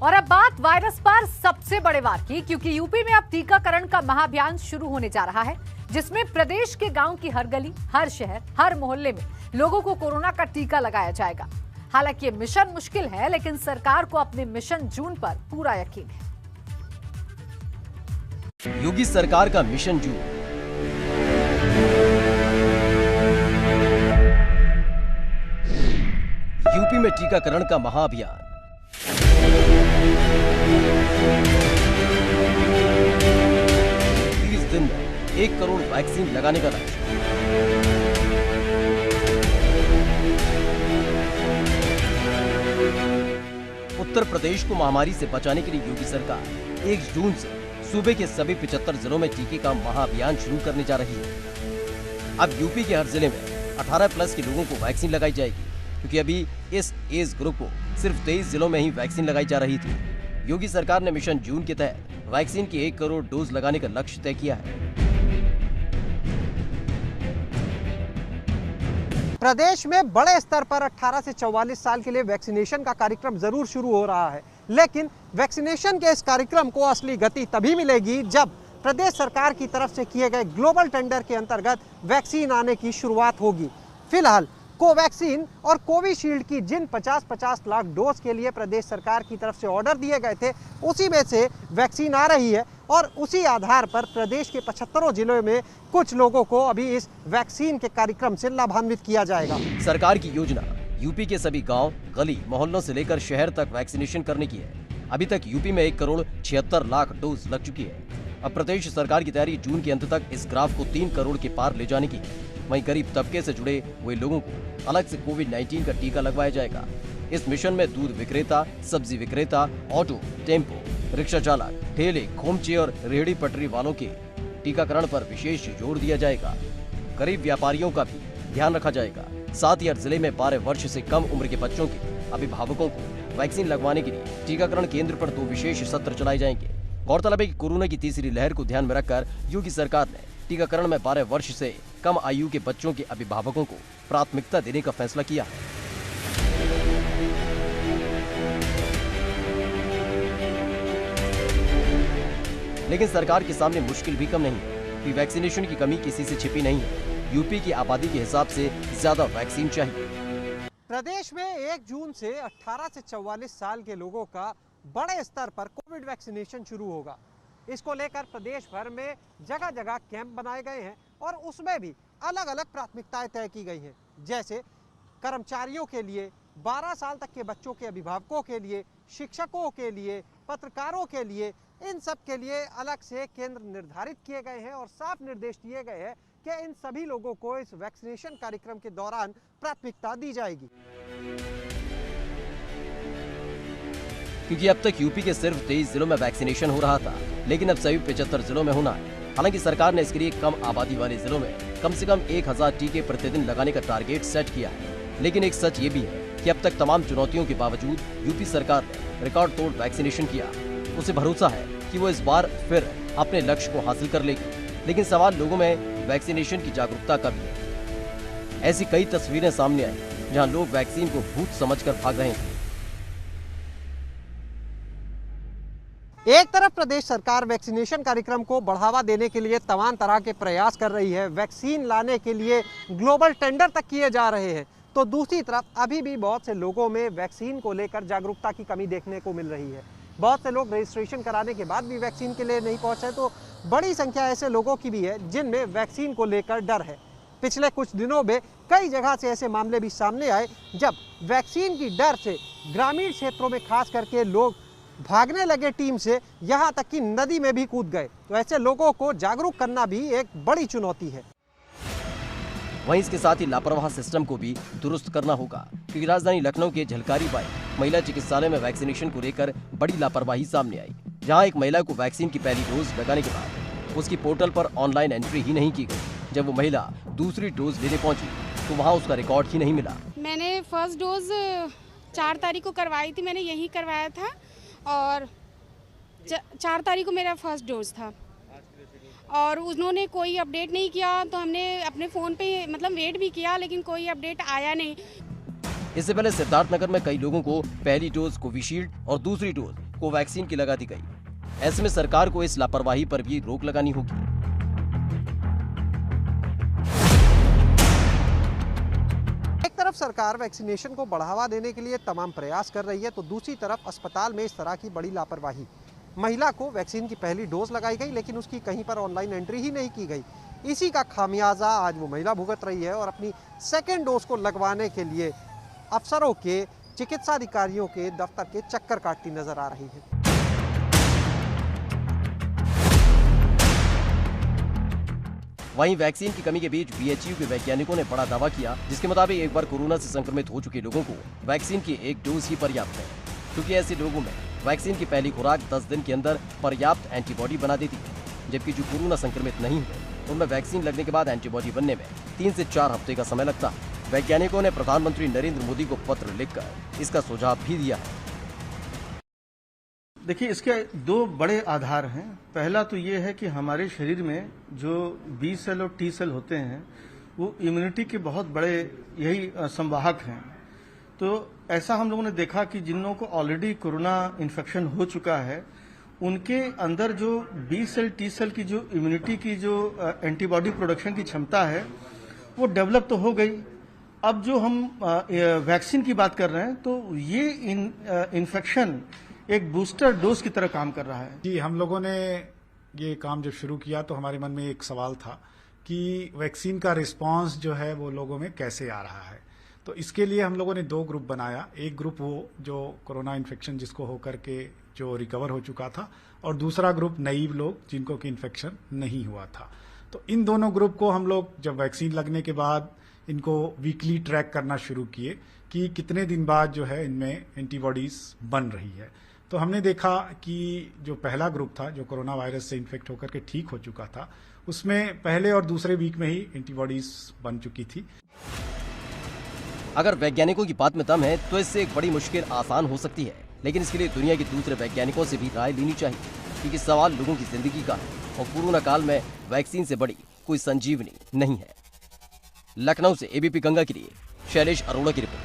और अब बात वायरस पर सबसे बड़े वार की, क्योंकि यूपी में अब टीकाकरण का महाअभियान शुरू होने जा रहा है, जिसमें प्रदेश के गांव की हर गली, हर शहर, हर मोहल्ले में लोगों को कोरोना का टीका लगाया जाएगा। हालांकि ये मिशन मुश्किल है, लेकिन सरकार को अपने मिशन जून पर पूरा यकीन है। योगी सरकार का मिशन जून। यूपी में टीकाकरण का महाअभियान। 30 दिन में 1 करोड़ वैक्सीन लगाने का लक्ष्य। उत्तर प्रदेश को महामारी से बचाने के लिए योगी सरकार 1 जून से सूबे के सभी 75 जिलों में टीके का महाअभियान शुरू करने जा रही है। अब यूपी के हर जिले में 18+ के लोगों को वैक्सीन लगाई जाएगी, क्योंकि अभी इस एज ग्रुप को सिर्फ 23 जिलों में ही वैक्सीन लगाई जा रही थी। योगी सरकार ने मिशन जून के तहत वैक्सीन की 1 करोड़ डोज लगाने का लक्ष्य तय किया है। प्रदेश में बड़े स्तर पर 18 से 44 साल के लिए वैक्सीनेशन का कार्यक्रम जरूर शुरू हो रहा है, लेकिन वैक्सीनेशन के इस कार्यक्रम को असली गति तभी मिलेगी जब प्रदेश सरकार की तरफ से किए गए ग्लोबल टेंडर के अंतर्गत वैक्सीन आने की शुरुआत होगी। फिलहाल कोवैक्सीन और कोविशील्ड की जिन 50-50 लाख डोज के लिए प्रदेश सरकार की तरफ से ऑर्डर दिए गए थे, उसी में से वैक्सीन आ रही है और उसी आधार पर प्रदेश के 75 जिलों में कुछ लोगों को अभी इस वैक्सीन के कार्यक्रम से लाभान्वित किया जाएगा। सरकार की योजना यूपी के सभी गांव, गली, मोहल्लों से लेकर शहर तक वैक्सीनेशन करने की है। अभी तक यूपी में 1 करोड़ 76 लाख डोज लग चुकी है। अब प्रदेश सरकार की तैयारी जून के अंत तक इस ग्राफ को 3 करोड़ के पार ले जाने की है। वहीं गरीब तबके से जुड़े हुए लोगों को अलग से कोविड-19 का टीका लगवाया जाएगा। इस मिशन में दूध विक्रेता, सब्जी विक्रेता, ऑटो, टेम्पो, रिक्शा चालक, ठेले, खोमचे और रेहड़ी पटरी वालों के टीकाकरण पर विशेष जोर दिया जाएगा। गरीब व्यापारियों का भी ध्यान रखा जाएगा। साथ ही हर जिले में 12 वर्ष से कम उम्र के बच्चों के अभिभावकों को वैक्सीन लगवाने के लिए टीकाकरण केंद्र पर 2 विशेष सत्र चलाए जाएंगे। गौरतलब है कि कोरोना की तीसरी लहर को ध्यान में रखकर योगी सरकार ने टीकाकरण में 12 वर्ष से कम आयु के बच्चों के अभिभावकों को प्राथमिकता देने का फैसला किया है। लेकिन सरकार के सामने मुश्किल भी कम नहीं है कि वैक्सीनेशन की कमी किसी से छिपी नहीं है। यूपी की आबादी के हिसाब से ज्यादा वैक्सीन चाहिए। प्रदेश में 1 जून से 18 से 44 साल के लोगों का बड़े स्तर पर कोविड वैक्सीनेशन शुरू होगा। इसको लेकर प्रदेश भर में जगह जगह कैंप बनाए गए हैं और उसमें भी अलग अलग प्राथमिकताएं तय की गई हैं, जैसे कर्मचारियों के लिए, 12 साल तक के बच्चों के अभिभावकों के लिए, शिक्षकों के लिए, पत्रकारों के लिए, इन सब के लिए अलग से केंद्र निर्धारित किए गए हैं और साफ निर्देश दिए गए हैं कि इन सभी लोगों को इस वैक्सीनेशन कार्यक्रम के दौरान प्राथमिकता दी जाएगी। क्योंकि अब तक यूपी के सिर्फ 23 जिलों में वैक्सीनेशन हो रहा था, लेकिन अब सभी 75 जिलों में होना है। हालांकि सरकार ने इसके लिए कम आबादी वाले जिलों में कम से कम 1000 टीके प्रतिदिन लगाने का टारगेट सेट किया है। लेकिन एक सच ये भी है कि अब तक तमाम चुनौतियों के बावजूद यूपी सरकार ने रिकॉर्ड तोड़ वैक्सीनेशन किया। उसे भरोसा है कि वो इस बार फिर अपने लक्ष्य को हासिल कर लेगी। लेकिन सवाल लोगों में वैक्सीनेशन की जागरूकता का भी है। ऐसी कई तस्वीरें सामने आई जहां लोग वैक्सीन को भूत समझकर भाग रहे हैं। एक तरफ प्रदेश सरकार वैक्सीनेशन कार्यक्रम को बढ़ावा देने के लिए तमाम तरह के प्रयास कर रही है, वैक्सीन लाने के लिए ग्लोबल टेंडर तक किए जा रहे हैं, तो दूसरी तरफ अभी भी बहुत से लोगों में वैक्सीन को लेकर जागरूकता की कमी देखने को मिल रही है। बहुत से लोग रजिस्ट्रेशन कराने के बाद भी वैक्सीन के लिए नहीं पहुंचे, तो बड़ी संख्या ऐसे लोगों की भी है जिनमें वैक्सीन को लेकर डर है। पिछले कुछ दिनों में कई जगह से ऐसे मामले भी सामने आए जब वैक्सीन की डर से ग्रामीण क्षेत्रों में खास करके लोग भागने लगे टीम से, यहाँ तक कि नदी में भी कूद गए। तो ऐसे लोगों को जागरूक करना भी एक बड़ी चुनौती है। वहीं इसके साथ ही लापरवाह सिस्टम को भी दुरुस्त करना होगा, क्योंकि राजधानी लखनऊ के झलकारी बाई महिला चिकित्सालय में वैक्सीनेशन को लेकर बड़ी लापरवाही सामने आई, जहां एक महिला को वैक्सीन की पहली डोज लगाने के बाद उसकी पोर्टल पर ऑनलाइन एंट्री ही नहीं की गई। जब वो महिला दूसरी डोज लेने पहुंची तो वहां उसका रिकॉर्ड ही नहीं मिला। मैंने फर्स्ट डोज 4 तारीख को करवाई थी, मैंने यही करवाया था और 4 तारीख को मेरा फर्स्ट डोज था और उन्होंने कोई अपडेट नहीं किया, तो हमने अपने फ़ोन पे मतलब वेट भी किया, लेकिन कोई अपडेट आया नहीं। इससे पहले सिद्धार्थनगर में कई लोगों को पहली डोज कोविशील्ड और दूसरी डोज कोवैक्सीन की लगा दी गई। ऐसे में सरकार को इस लापरवाही पर भी रोक लगानी होगी। एक तरफ सरकार वैक्सीनेशन को बढ़ावा देने के लिए तमाम प्रयास कर रही है, तो दूसरी तरफ अस्पताल में इस तरह की बड़ी लापरवाही। महिला को वैक्सीन की पहली डोज लगाई गई, लेकिन उसकी कहीं पर ऑनलाइन एंट्री ही नहीं की गई। इसी का खामियाजा आज वो महिला भुगत रही है और अपनी सेकेंड डोज को लगवाने के लिए अफसरों के, चिकित्सा अधिकारियों के दफ्तर के चक्कर काटती नजर आ रही है। वहीं वैक्सीन की कमी के बीच बीएचयू के वैज्ञानिकों ने बड़ा दावा किया, जिसके मुताबिक एक बार कोरोना से संक्रमित हो चुके लोगों को वैक्सीन की एक डोज ही पर्याप्त है, क्योंकि ऐसे लोगों में वैक्सीन की पहली खुराक 10 दिन के अंदर पर्याप्त एंटीबॉडी बना देती है, जबकि जो कोरोना संक्रमित नहीं हुए उनमें वैक्सीन लगने के बाद एंटीबॉडी बनने में 3 से 4 हफ्ते का समय लगता है। वैज्ञानिकों ने प्रधानमंत्री नरेंद्र मोदी को पत्र लिखकर इसका सुझाव भी दिया है। देखिए, इसके दो बड़े आधार हैं। पहला तो ये है कि हमारे शरीर में जो बी सेल और टी सेल होते हैं वो इम्यूनिटी के बहुत बड़े यही संवाहक हैं। तो ऐसा हम लोगों ने देखा कि जिन लोगों को ऑलरेडी कोरोना इन्फेक्शन हो चुका है उनके अंदर जो बी सेल टी सेल की जो इम्यूनिटी की जो एंटीबॉडी प्रोडक्शन की क्षमता है वो डेवलप तो हो गई। अब जो हम वैक्सीन की बात कर रहे हैं तो ये इन्फेक्शन एक बूस्टर डोज की तरह काम कर रहा है। जी, हम लोगों ने ये काम जब शुरू किया तो हमारे मन में एक सवाल था कि वैक्सीन का रिस्पांस जो है वो लोगों में कैसे आ रहा है। तो इसके लिए हम लोगों ने 2 ग्रुप बनाया। एक ग्रुप वो जो कोरोना इन्फेक्शन जिसको होकर के जो रिकवर हो चुका था, और दूसरा ग्रुप नईव लोग जिनको कि इन्फेक्शन नहीं हुआ था। तो इन दोनों ग्रुप को हम लोग जब वैक्सीन लगने के बाद इनको वीकली ट्रैक करना शुरू किए कि कितने दिन बाद जो है इनमें एंटीबॉडीज बन रही है। तो हमने देखा कि जो पहला ग्रुप था जो कोरोना वायरस से इन्फेक्ट होकर के ठीक हो चुका था, उसमें पहले और दूसरे वीक में ही एंटीबॉडीज बन चुकी थी। अगर वैज्ञानिकों की बात में दम है तो इससे एक बड़ी मुश्किल आसान हो सकती है, लेकिन इसके लिए दुनिया के दूसरे वैज्ञानिकों से भी राय लेनी चाहिए, क्योंकि सवाल लोगों की जिंदगी का है और कोरोना काल में वैक्सीन से बड़ी कोई संजीवनी नहीं है। लखनऊ से एबीपी गंगा के लिए शैलेश अरोड़ा की रिपोर्ट।